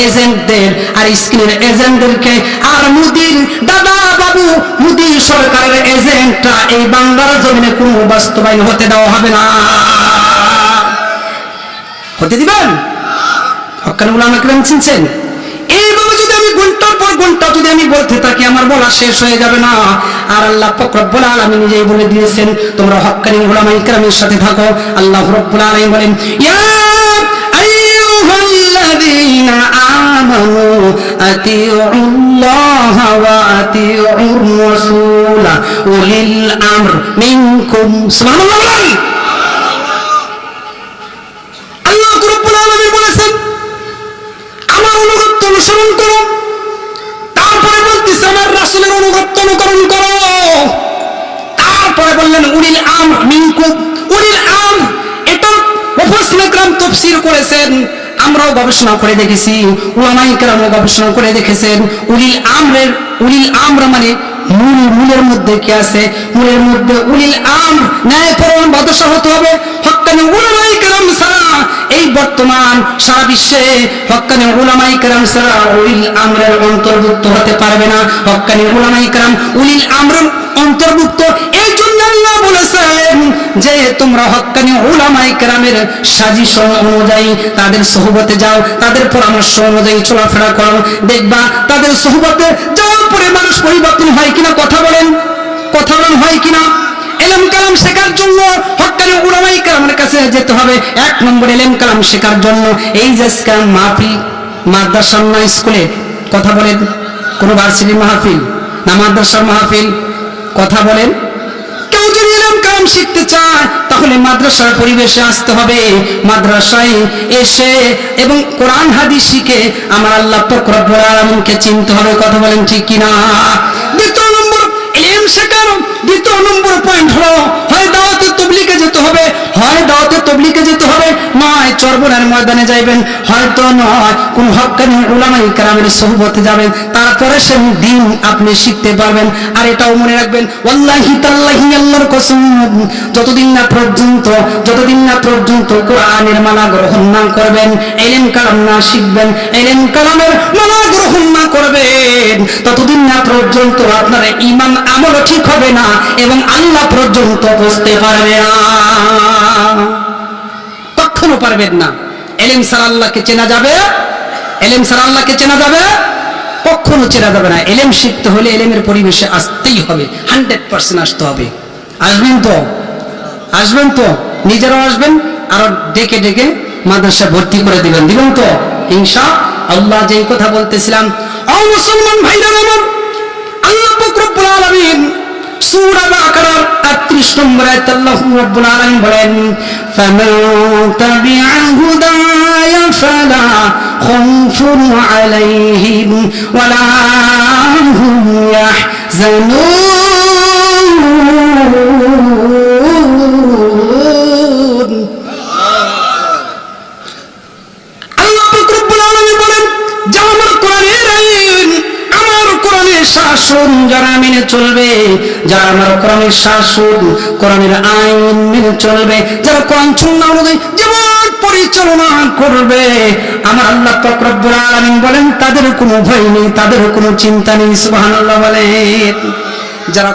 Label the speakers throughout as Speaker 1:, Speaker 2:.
Speaker 1: এজেন্টদের আর স্ক্রিনের এজেন্টদেরকে আর মোদির দাদা বাবু মোদি সরকারের এজেন্টরা এই বাংলার জমিনে কোনো বাস্তবায়ন হতে দেওয়া হবে না। হতে দিবেন? হক্কানি উলামা কেরাম চিনছেন? এইভাবে যদি আমি ঘন্টার পর ঘন্টা যদি আমি বলতে থাকি আমার বলা শেষ হয়ে যাবে না। আর আল্লাহ পাক রব্বুল আলামিন নিজেই বলে দিয়েছেন তোমরা হক্কানি উলামা কেরামের সাথে থাকো। আল্লাহ রব্বুল আলামিন বলেন ইয়া আইয়ুহাল্লাযীনা আমানু আতিউল্লাহ ওয়া আতিউর রাসূল উলিল আমর মিনকুম। সুবহানাল্লাহ। আল্লাহ রব্বুল আলামিন বলেছেন আমার অনুগত্য অনুসরণ করো, তারপরে বলতেছে আমার রাসূলের অনুগত্য অনুকরণ করো, তারপরে বললেন উলিল আমর মিনকুম। উলিল আমর এটা মুফাসসিরিন کرام তাফসীর করেছেন, আমরাও গবেষণা করে দেখেছি, উলামায়ে কেরামও গবেষণা করে দেখেছেন। উলিল আমর মানে মূলের মধ্যে কি আছে? মূলের মধ্যে উলিল আমর ন্যায়পরায়ণ বাদশা হতে হবে। হক্কানি উলামায়ে কেরাম ছাড়া এই বর্তমান সারা বিশ্বে হক্কানি উলামায়ে কেরাম ছাড়া উলিল আমরের অন্তর্ভুক্ত হতে পারবে না। হক্কানি উলামায়ে কেরাম উলিল আমরের অন্তর্ভুক্ত। এই জন্য আল্লাহ বলেছেন যে তোমরা হক্কানি উলামায়ে কেরামের সাজেশন অনুযায়ী তাদের সোহবতে যাও, তাদের পরামর্শ অনুযায়ী চলাফেরা করো, দেখবা তাদের সোহবতে যাওয়ার পরে মানুষ পরিবর্তন হয় কিনা। কথা বলেন হয় কিনা? ইলম কালাম শেখার জন্য হক্কানি উলামায়ে কেরামের কাছে যেতে হবে। এক নম্বর ইলম কালাম শেখার জন্য এই যে মাহফিল মাদ্রাসা না স্কুলে, কথা বলেন, কোন ভার্সিটির মাহফিল না মাদ্রাসার মাহফিল, কথা বলেন। কেউ যদি ইলম কালাম শিখতে চায় তাহলে মাদ্রাসার পরিবেশে আসতে হবে। মাদ্রাসায় এসে এবং কোরআন হাদিস শিখে আমার আল্লাহ পাক রব্বুল আলামিনকে চিনতে হবে। কথা বলেন ঠিক কিনা? দ্বিতীয় নম্বর ইলম শেখার দ্বিতীয় নম্বর পয়েন্ট হলো হয় দাওয়াতে তাবলীগে যেতে হবে, নয় চরবনের ময়দানে যাইবেন, হয়তো নয় কোন হক্কানি উলামায়ে কেরামের সোহবতে যাবেন, তারপরে সেই দিন আপনি শিখতে পারবেন। আর এটাও মনে রাখবেন ওয়াল্লাহি তাআল্লাহি আল্লাহর কসম, যতদিন না পর্যন্ত কোরআনের মালা গ্রহণ না করবেন, ইলম কালাম না শিখবেন, ইলম কালামের মালা গ্রহণ না করবেন, ততদিন না পর্যন্ত আপনার ঈমান আমল ঠিক হবে না এবং আল্লাহ পর্যন্ত পৌঁছতে পারবে না, কখনো পারবেন না। ইলম ছাড়া আল্লাহকে চেনা যাবে? কখনো চেনা যাবে না। ইলম শিখতে হলে ইলমের পরিবেশে আসতেই হবে, 100% আসতে হবে। আসবেন তো নিজেরাও আসবেন আর ডেকে মাদ্রাসা ভর্তি করে দিবেন তো ইনশাআল্লাহ। যেই কথা বলতেছিলাম, ও মুসলমান ভাইরা আমার, আল্লাহ পাক রব্বুল আলামিন সূরা বাকারার 38 নম্বর আয়াতে আল্লাহ রাব্বুল আলামিন বলেন ফামান তাবিআ হুদায়া ফালা খাউফুন আলাইহিম ওয়ালা হুম ইয়াহজানুন। আল্লাহ পাক রব্বুল আলামিন বলেন যারা আমার কোরআনের আইন আমার কোরআনের শাসন যারা মেনে চলবে, যারা আমার কোরআনের শাসন কোরআনের আইন মেনে চলবে, যারা কোরআন সুন্নাহ অনুযায়ী জীবন পরিচালনা করবে, আমার আল্লাহ পাক রব্বুল আলামিন বলেন তাদের কোনো ভয় নেই, তাদের কোনো চিন্তা নেই। সুবহানাল্লাহ বলেন। যারা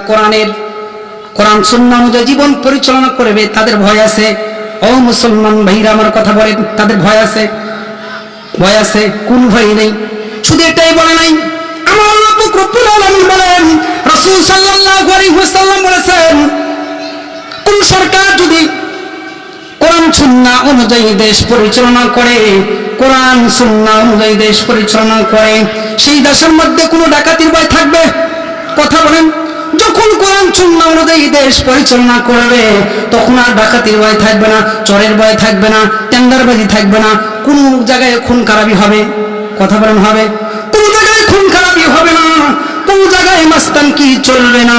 Speaker 1: কোরআন সুন্নাহ অনুযায়ী জীবন পরিচালনা করবে তাদের ভয় আছে। ও মুসলমান ভাইরা আমার কথা বলেন, তাদের ভয় আছে? কোন ভয় নেই। শুধু এটাই বলে নাই, আমার আল্লাহ পাক রব্বুল আলামিন বলেন, রাসূল সাল্লাল্লাহু আলাইহি ওয়াসাল্লাম বলেছেন কোন সরকার যদি কোরআন সুন্নাহ অনুযায়ী দেশ পরিচালনা করে, সেই দেশের মধ্যে কোনো ডাকাতির ভয় থাকবে? কথা বলেন। যখন কোরআন সুন্নাহ অনুযায়ী দেশ পরিচালনা করবে তখন আর ডাকাতির ভয় থাকবে না, চোরের ভয় থাকবে না, টেন্ডারবাজি থাকবে না, কোন জায়গায় খুন খারাপি হবে? কথা বলেন হবে? কোন জায়গায় খুন খারাপি হবে না, কোন জায়গায় মাস্তানকি চলবে না,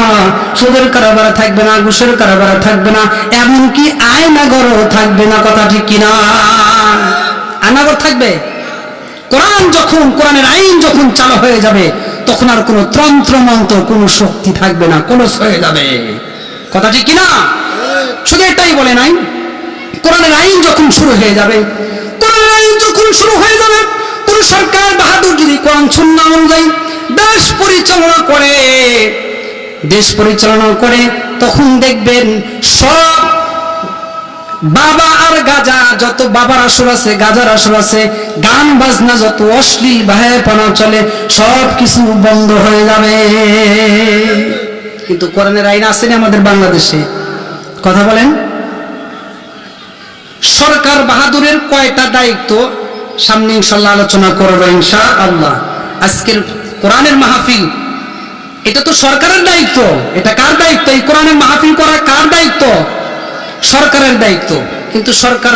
Speaker 1: সুদের কারবার থাকবে না, ঘুষের কারবার থাকবে না, এমনকি আয়নাগরও থাকবে না। কথা ঠিক কিনা? আয়নাগর থাকবে? কোরআনের আইন যখন চালু হয়ে যাবে তখন আর কোনো তন্ত্র মন্ত্র কোনো শক্তি থাকবে না, কোনো হয়ে যাবে। কথা ঠিক কিনা? শুধু এটাই বলে নাই, কোরআনের আইন যখন শুরু হয়ে যাবে, কোন সরকার বাহাদুর যদি কোরআন সুন্নাহ অনুযায়ী দেশ পরিচালনা করে তখন দেখবেন সব বাবা আর গাজা, যত বাবার আসর আছে, গাজার আসর আছে, গান বাজনা যত অশ্লীল বাহাপানা চলে, সব কিছু বন্ধ হয়ে যাবে। কিন্তু কোরআনের আইন আসেনি আমাদের বাংলাদেশে। কথা বলেন, সরকার বাহাদুরের কয়টা দায়িত্ব সামনে ইনশাআল্লাহ আলোচনা করবো ইনশাআল্লাহ। আজকের কোরআনের মাহফিল এটা তো সরকারের দায়িত্ব। এটা কার দায়িত্ব? এই কোরআনের মাহফিল করা কার দায়িত্ব? সরকারের দায়িত্ব। কিন্তু সরকার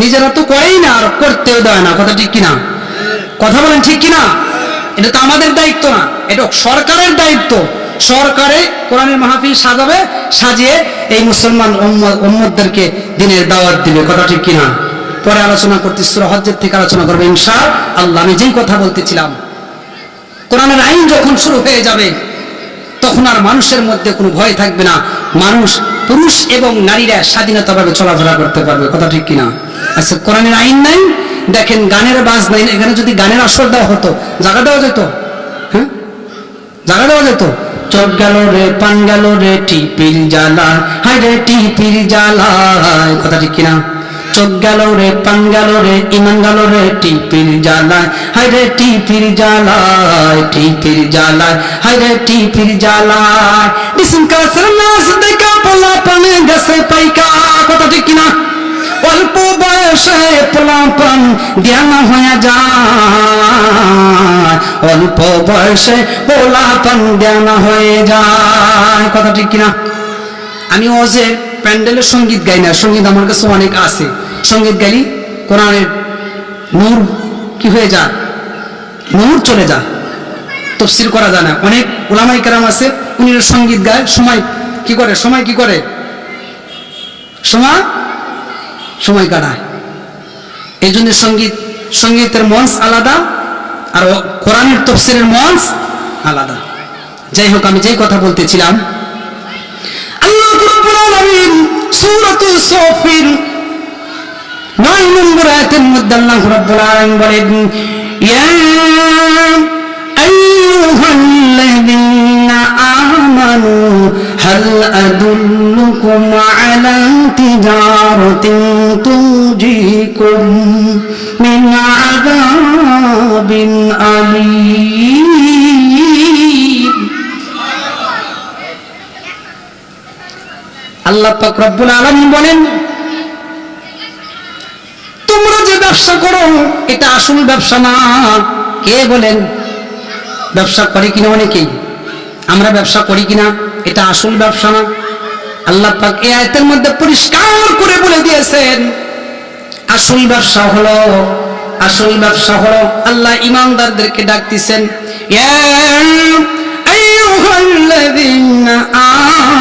Speaker 1: নিজেরা তো করেই না, আর করতেও দেয় না। কথা ঠিক কিনা? কথা বলেন ঠিক কিনা? এটা তো আমাদের দায়িত্ব না, এটা সরকারের দায়িত্ব। সরকারে কোরআনের মাহফিল সাজাবে, সাজিয়ে এই মুসলমান উম্মতদেরকে দিনের দাওয়াত দিবে। কথা ঠিক কিনা? পরে আলোচনা করতে সূরা হজ্জের থেকে আলোচনা করবে ইনশাআল্লাহ। আমি যেই কথা বলতেছিলাম, কোরআনের আইন যখন শুরু হয়ে যাবে তখন আর মানুষের মধ্যে কোনো ভয় থাকবে না। মানুষ, পুরুষ এবং নারীরা স্বাধীনতাভাবে চলাফেরা করতে পারবে। কথা ঠিক কিনা? আচ্ছা, কোরআনের আইন নাই, দেখেন গানের বাজ নাই, এখানে যদি গানের আসর দেওয়া হতো জায়গা দেওয়া যেত? হ্যাঁ, জায়গা দেওয়া যেত? চোখ গেল রে, পান গেল রে, টিপির জ্বালা, হায় রে টিপির জ্বালা। কথা ঠিক কিনা? চোখ গেল রে, পান গেল রে, ইমান গেল রে, টিপির জ্বালায়, হায় রে টিপির জ্বালায়, টিপির জ্বালায়, হায় রে টিপির জ্বালায়। ডিসিম কাছের নাচ দেখা পোলা পানে গেছে পাইকা। কথা ঠিক কিনা? অল্প বয়সে পোলা পান জ্ঞান হয়ে যায়, অল্প বয়সে পোলা পান জ্ঞান হয়ে যায়। কথা ঠিক কিনা? আমি ওজে প্যান্ডেলের সঙ্গীত গাই না, সঙ্গীত আমার কাছে অনেক আছে। সঙ্গীত গাইলি কোরআনের নূর কি হয়ে যায়? নূর চলে যায়, তাফসীর করা যায় না। অনেক উলামায়ে কেরাম আছে, উনিরা সঙ্গীত গায়, সময় কি করে? সময় কাটায়। এই জন্য সঙ্গীতের মঞ্চ আলাদা, আর কোরআনের তাফসীরের মঞ্চ আলাদা। যাই হোক, আমি যেই কথা বলতেছিলাম, আল্লাহ রাব্বুল আলামিন সূরাতুস সাফির 9 নম্বর আয়াতের মধ্যে আল্লাহ রাব্বুল আলামিন বলেন, ইয়া আইয়ুহাল্লাযীনা আমানু হাল আদুল্লুকুম আলা তিজারাতিন তুনজিকুম মিন আযাবিন আলীম। আল্লাহ পাক রব্বুল আলামিন বলেন, তোমরা যে ব্যবসা করো এটা আসল ব্যবসা না। কে বলেন? ব্যবসা করে কিনা অনেকেই, আমরা ব্যবসা করি কিনা, এটা আসল ব্যবসা না। আল্লাহ পাক এই আয়াতের মধ্যে পরিষ্কার করে বলে দিয়েছেন, আসল ব্যবসা হলো আল্লাহ ঈমানদারদেরকে ডাকতেছেন, ইয়া আইয়ুহাল্লাযীনা